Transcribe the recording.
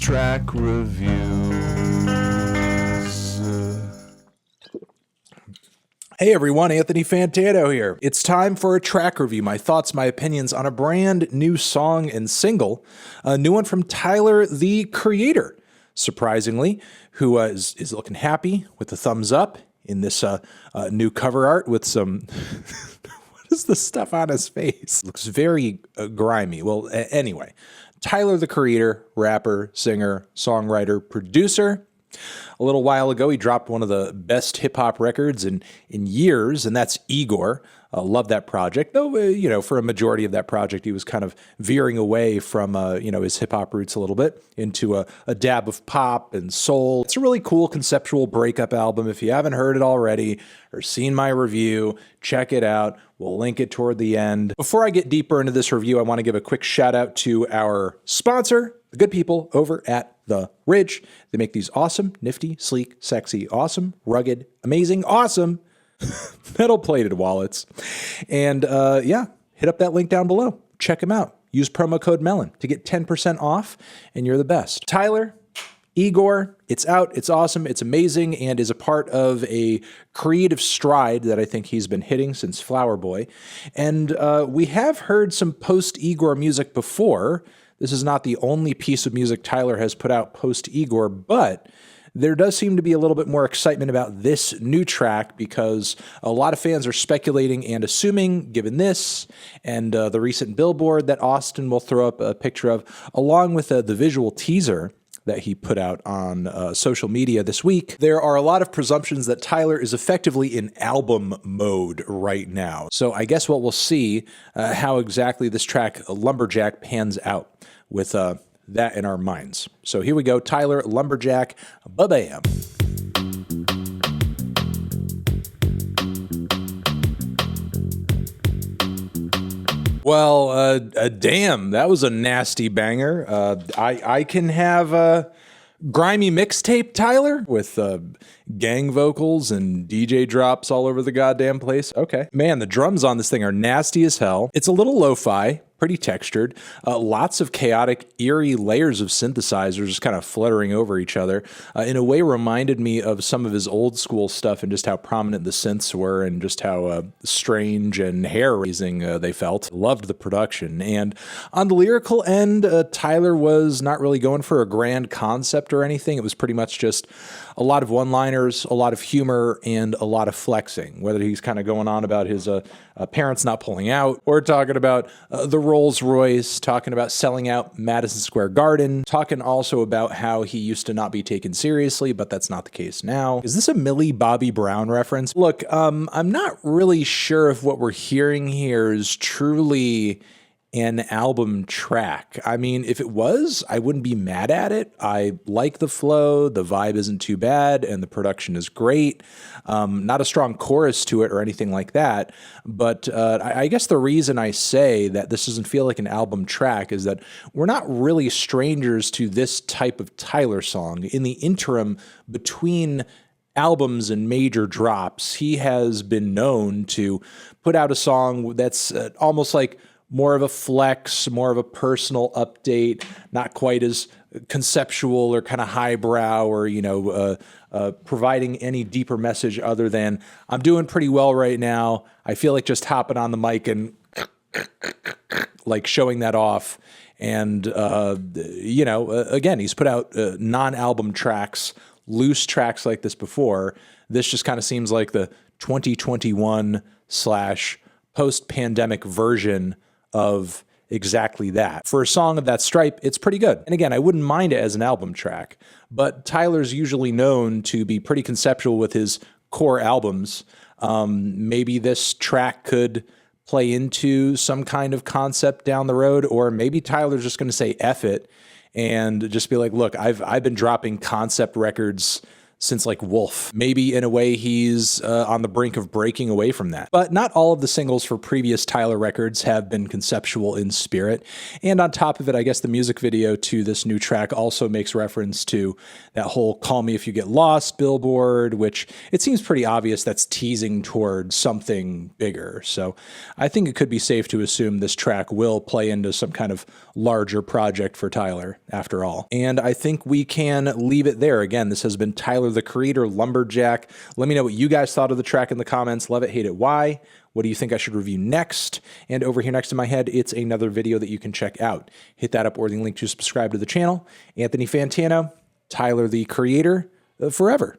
track reviews. Hey everyone, Anthony Fantano here. It's time for a track review, my thoughts, my opinions on a brand new song and single, a new one from Tyler, the Creator, surprisingly, who is looking happy with the thumbs up in this new cover art with some... What is the stuff on his face? Looks very grimy. Well, anyway, Tyler, the Creator, rapper, singer, songwriter, producer. A little while ago, he dropped one of the best hip-hop records in years, and that's Igor. Love that project. Though, for a majority of that project, he was kind of veering away from, his hip-hop roots a little bit into a dab of pop and soul. It's a really cool conceptual breakup album. If you haven't heard it already or seen my review, check it out. We'll link it toward the end. Before I get deeper into this review, I want to give a quick shout out to our sponsor, the good people over at The Ridge. They make these awesome, nifty, sleek, sexy, awesome, rugged, amazing, awesome metal-plated wallets. And hit up that link down below. Check them out. Use promo code MELON to get 10% off, and you're the best. Tyler, Igor, it's out, it's awesome, it's amazing, and is a part of a creative stride that I think he's been hitting since Flower Boy. And we have heard some post-Igor music before. This is not the only piece of music Tyler has put out post-Igor, but there does seem to be a little bit more excitement about this new track because a lot of fans are speculating and assuming, given this and the recent billboard that Austin will throw up a picture of, along with the visual teaser that he put out on social media this week, there are a lot of presumptions that Tyler is effectively in album mode right now. So I guess what we'll see how exactly this track, Lumberjack, pans out with that in our minds. So here we go, Tyler, Lumberjack, ba-bam. Well, damn, that was a nasty banger. I can have a grimy mixtape, Tyler, with gang vocals and DJ drops all over the goddamn place. Okay. Man, the drums on this thing are nasty as hell. It's a little lo-fi, pretty textured. Lots of chaotic, eerie layers of synthesizers just kind of fluttering over each other. In a way reminded me of some of his old school stuff and just how prominent the synths were and just how strange and hair-raising they felt. Loved the production. And on the lyrical end, Tyler was not really going for a grand concept or anything. It was pretty much just a lot of one-liners, a lot of humor, and a lot of flexing. Whether he's kind of going on about his parents not pulling out, or talking about the Rolls Royce, talking about selling out Madison Square Garden, talking also about how he used to not be taken seriously, but that's not the case now. Is this a Millie Bobby Brown reference? Look, I'm not really sure if what we're hearing here is truly an album track. I mean, if it was, I wouldn't be mad at it. I like the flow, the vibe isn't too bad, and the production is great. Not a strong chorus to it or anything like that, but I guess the reason I say that this doesn't feel like an album track is that we're not really strangers to this type of Tyler song. In the interim between albums and major drops, he has been known to put out a song that's almost like more of a flex, more of a personal update, not quite as conceptual or kind of highbrow or, providing any deeper message other than, I'm doing pretty well right now. I feel like just hopping on the mic and like showing that off. And, again, he's put out non-album tracks, loose tracks like this before. This just kind of seems like the 2021 / post-pandemic version of exactly that. For a song of that stripe, it's pretty good. And again, I wouldn't mind it as an album track, but Tyler's usually known to be pretty conceptual with his core albums. Maybe this track could play into some kind of concept down the road, or maybe Tyler's just going to say F it and just be like, look, I've been dropping concept records since like Wolf. Maybe in a way he's on the brink of breaking away from that. But not all of the singles for previous Tyler records have been conceptual in spirit. And on top of it, I guess the music video to this new track also makes reference to that whole Call Me If You Get Lost billboard, which it seems pretty obvious that's teasing toward something bigger. So I think it could be safe to assume this track will play into some kind of larger project for Tyler after all. And I think we can leave it there. Again, this has been Tyler the Creator, Lumberjack. Let me know what you guys thought of the track in the comments. Love it, hate it, why? What do you think I should review next? And over here next to my head, it's another video that you can check out. Hit that up or the link to subscribe to the channel. Anthony Fantano, Tyler the Creator, forever.